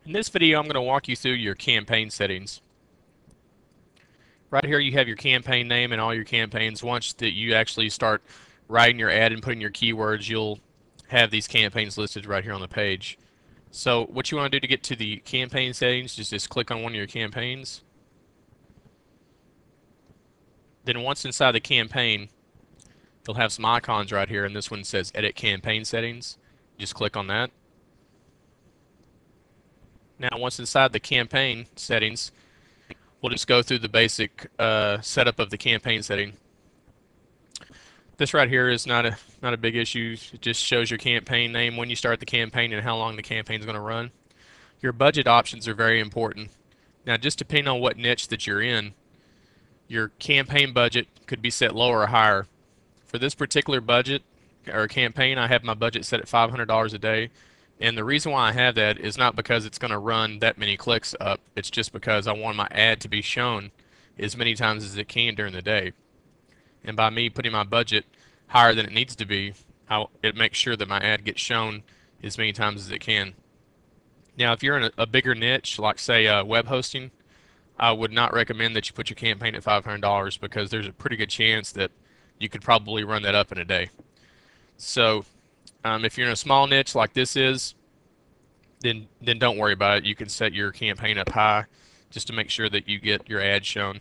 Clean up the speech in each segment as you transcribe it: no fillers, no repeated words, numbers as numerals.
In this video, I'm going to walk you through your campaign settings. Right here, you have your campaign name and all your campaigns. Once that you actually start writing your ad and putting your keywords, you'll have these campaigns listed right here on the page. So what you want to do to get to the campaign settings is just click on one of your campaigns. Then once inside the campaign, you'll have some icons right here, and this one says Edit Campaign Settings. Just click on that. Now, once inside the campaign settings, we'll just go through the basic setup of the campaign setting. This right here is not a big issue. It just shows your campaign name, when you start the campaign, and how long the campaign is going to run. Your budget options are very important. Now, just depending on what niche that you're in, your campaign budget could be set lower or higher. For this particular budget or campaign, I have my budget set at $500 a day. And the reason why I have that is not because it's going to run that many clicks up. It's just because I want my ad to be shown as many times as it can during the day. And by me putting my budget higher than it needs to be, it makes sure that my ad gets shown as many times as it can. Now, if you're in a bigger niche, like say web hosting, I would not recommend that you put your campaign at $500 because there's a pretty good chance that you could probably run that up in a day. So if you're in a small niche like this is, then don't worry about it. You can set your campaign up high just to make sure that you get your ad shown.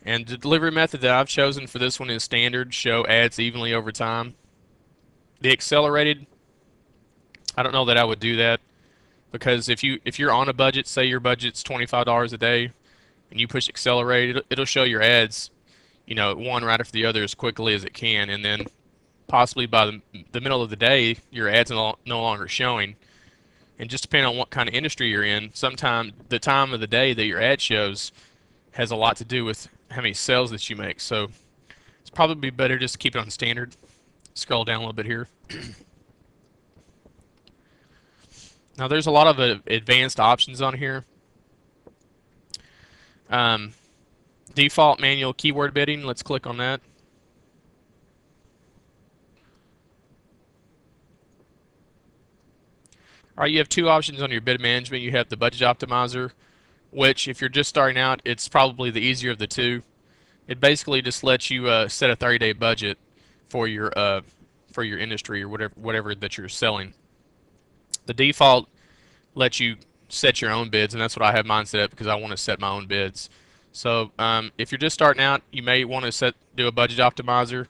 And the delivery method that I've chosen for this one is standard, show ads evenly over time. The accelerated, I don't know that I would do that because if you're on a budget, say your budget's $25 a day, and you push accelerate, it'll show your ads, one right after the other as quickly as it can, and then possibly by the middle of the day, your ads are no longer showing. And just depending on what kind of industry you're in, sometimes the time of the day that your ad shows has a lot to do with how many sales that you make. So it's probably better just to keep it on standard. Scroll down a little bit here. Now there's a lot of advanced options on here. Default manual keyword bidding, let's click on that. All right, you have two options on your bid management. You have the budget optimizer, which if you're just starting out, it's probably the easier of the two. It basically just lets you set a 30-day budget for your industry or whatever that you're selling. The default lets you set your own bids, and that's what I have mine set up because I want to set my own bids. So if you're just starting out, you may want to do a budget optimizer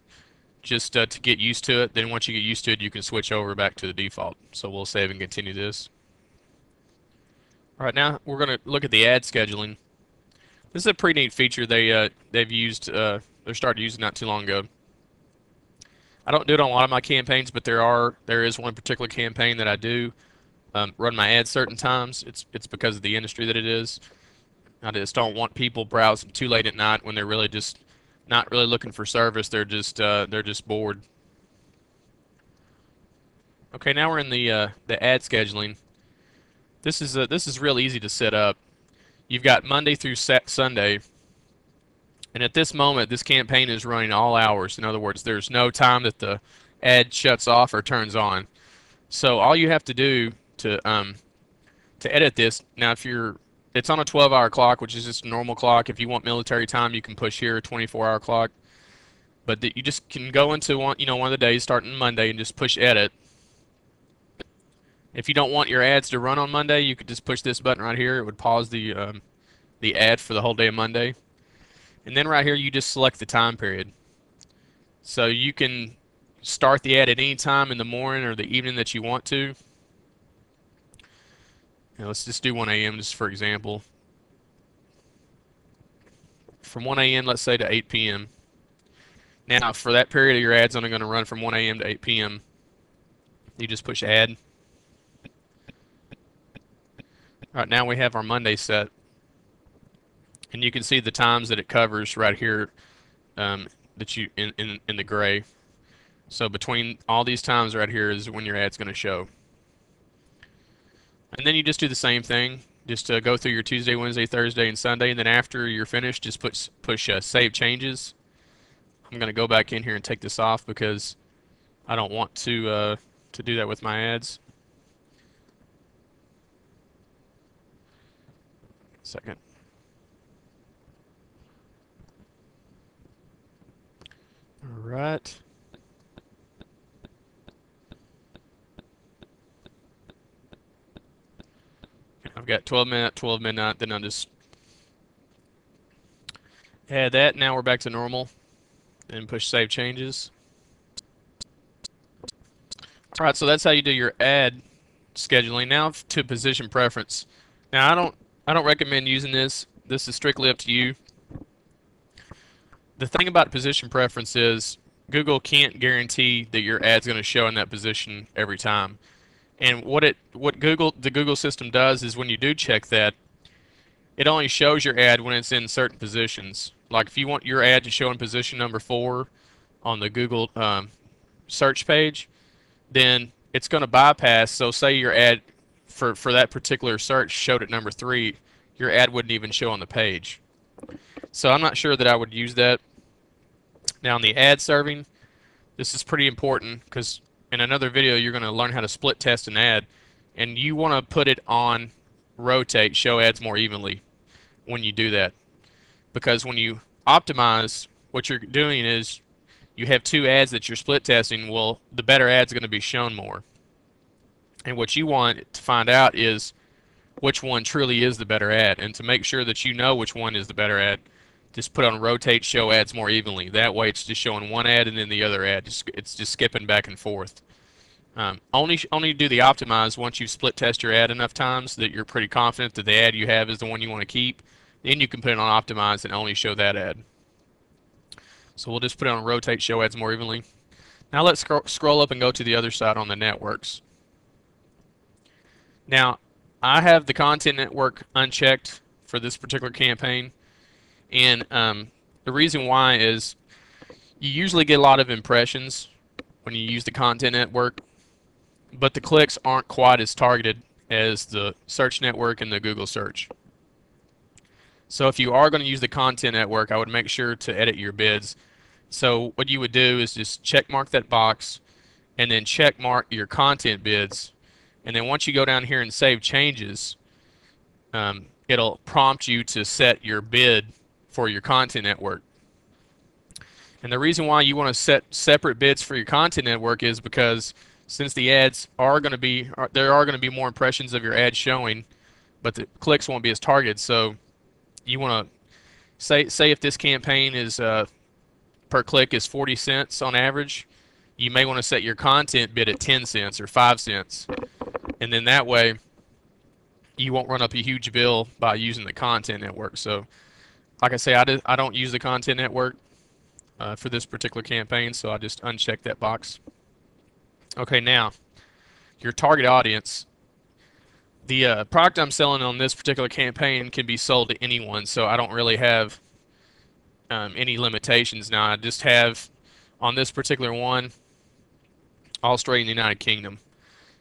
just to get used to it. Then once you get used to it, you can switch over back to the default. So we'll save and continue this. All right, now we're going to look at the ad scheduling. This is a pretty neat feature they've used. They started using not too long ago. I don't do it on a lot of my campaigns, but there is one particular campaign that I do run my ads certain times. It's because of the industry that it is. I just don't want people browsing too late at night when they're really just not really looking for service. They're just bored. Okay, now we're in the ad scheduling. This is real easy to set up. You've got Monday through Sunday, and at this moment, this campaign is running all hours. In other words, there's no time that the ad shuts off or turns on. So all you have to do to edit this, now it's on a 12-hour clock, which is just a normal clock. If you want military time, you can push here a 24-hour clock. But you just can go into one of the days starting Monday and just push edit. If you don't want your ads to run on Monday, you could just push this button right here. It would pause the ad for the whole day of Monday. And then right here, you just select the time period. So you can start the ad at any time in the morning or the evening that you want to. Now let's just do 1 a.m. just for example. From 1 a.m. let's say to 8 p.m. Now for that period, your ad's only going to run from 1 a.m. to 8 p.m. You just push add. All right, now we have our Monday set. And you can see the times that it covers right here that you in the gray. So between all these times right here is when your ad's going to show. And then you just do the same thing. Just go through your Tuesday, Wednesday, Thursday, and Sunday. And then after you're finished, just push Save Changes. I'm going to go back in here and take this off because I don't want to do that with my ads. second. All right. I've got 12 minute, 12 midnight, then I'll just add that. Now we're back to normal and push save changes. All right, so that's how you do your ad scheduling. Now to position preference. Now I don't recommend using this. This is strictly up to you. The thing about position preference is Google can't guarantee that your ad's going to show in that position every time. And what the Google system does is when you do check that, it only shows your ad when it's in certain positions. Like if you want your ad to show in position number 4 on the Google search page, then it's going to bypass. So say your ad for that particular search showed at number 3, your ad wouldn't even show on the page. So I'm not sure that I would use that. Now in the ad serving, this is pretty important because in another video you're going to learn how to split test an ad, and you want to put it on rotate, show ads more evenly when you do that. Because when you optimize, what you're doing is you have 2 ads that you're split testing. Well, the better ad's going to be shown more. And what you want to find out is which one truly is the better ad. And to make sure that you know which one is the better ad, just put on rotate, show ads more evenly. That way it's just showing one ad and then the other ad. It's just skipping back and forth. Only do the optimize once you split test your ad enough times that you're pretty confident that the ad you have is the one you want to keep. Then you can put it on optimize and only show that ad. So we'll just put it on rotate, show ads more evenly. Now let's scroll up and go to the other side on the networks. Now I have the content network unchecked for this particular campaign, and the reason why is you usually get a lot of impressions when you use the content network, but the clicks aren't quite as targeted as the search network and the Google search. So if you are going to use the content network, I would make sure to edit your bids. So what you would do is just check mark that box and then check mark your content bids. And then once you go down here and save changes, it'll prompt you to set your bid for your content network. And the reason why you want to set separate bids for your content network is because since the ads are going to be, there are going to be more impressions of your ad showing, but the clicks won't be as targeted. So you want to say if this campaign is per click is 40 cents on average, you may want to set your content bid at 10 cents or 5 cents. And then that way you won't run up a huge bill by using the content network. So like I say, I don't use the content network for this particular campaign, so I just uncheck that box. Okay, now your target audience. The product I'm selling on this particular campaign can be sold to anyone, so I don't really have any limitations now. I just have on this particular one Australia and the United Kingdom.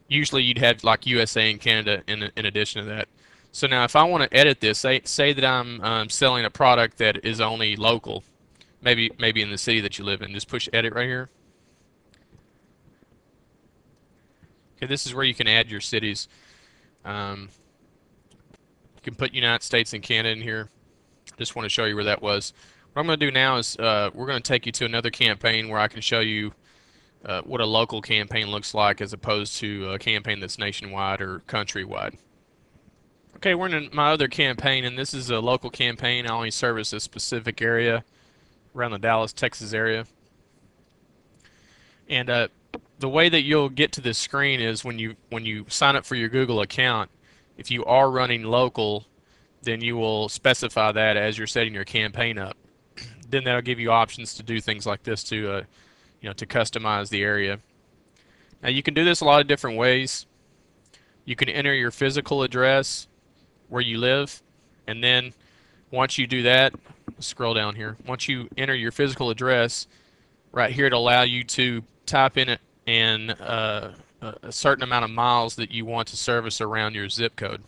Usually you'd have like USA and Canada in addition to that. So now if I want to edit this, say that I'm selling a product that is only local, maybe in the city that you live in, just push edit right here. Okay, this is where you can add your cities. You can put United States and Canada in here. Just want to show you where that was. What I'm going to do now is we're going to take you to another campaign where I can show you what a local campaign looks like as opposed to a campaign that's nationwide or countrywide. Okay, we're in my other campaign, and this is a local campaign. I only service a specific area around the Dallas, Texas area. And the way that you'll get to this screen is when you sign up for your Google account. If you are running local, then you will specify that as you're setting your campaign up. Then that'll give you options to do things like this to to customize the area. Now you can do this a lot of different ways. You can enter your physical address where you live, and then once you do that, scroll down here. Once you enter your physical address, right here it'll allow you to type in it and a certain amount of miles that you want to service around your zip code.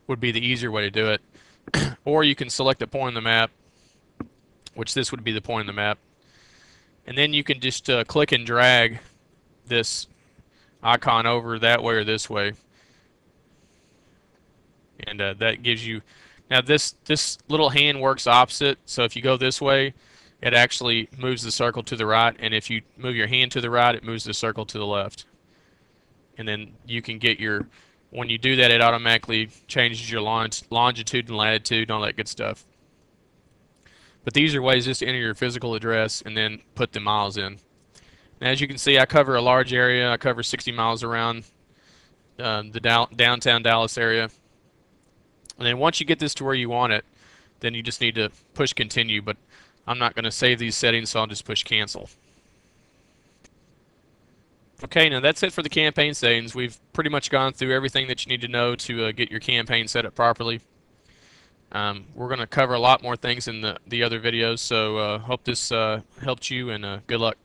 Would be the easier way to do it. Or you can select a point on the map, which this would be the point on the map, and then you can just click and drag this icon over that way or this way. and that gives you. Now this little hand works opposite, so if you go this way, it actually moves the circle to the right, and if you move your hand to the right, it moves the circle to the left. And then you can get your, when you do that, it automatically changes your longitude and latitude and all that good stuff. But these are ways just to enter your physical address and then put the miles in. Now, as you can see, I cover a large area. I cover 60 miles around the downtown Dallas area. And then once you get this to where you want it, then you just need to push continue. But I'm not going to save these settings, so I'll just push cancel. Okay, now that's it for the campaign settings. We've pretty much gone through everything that you need to know to get your campaign set up properly. We're going to cover a lot more things in the other videos, so hope this helped you, and good luck.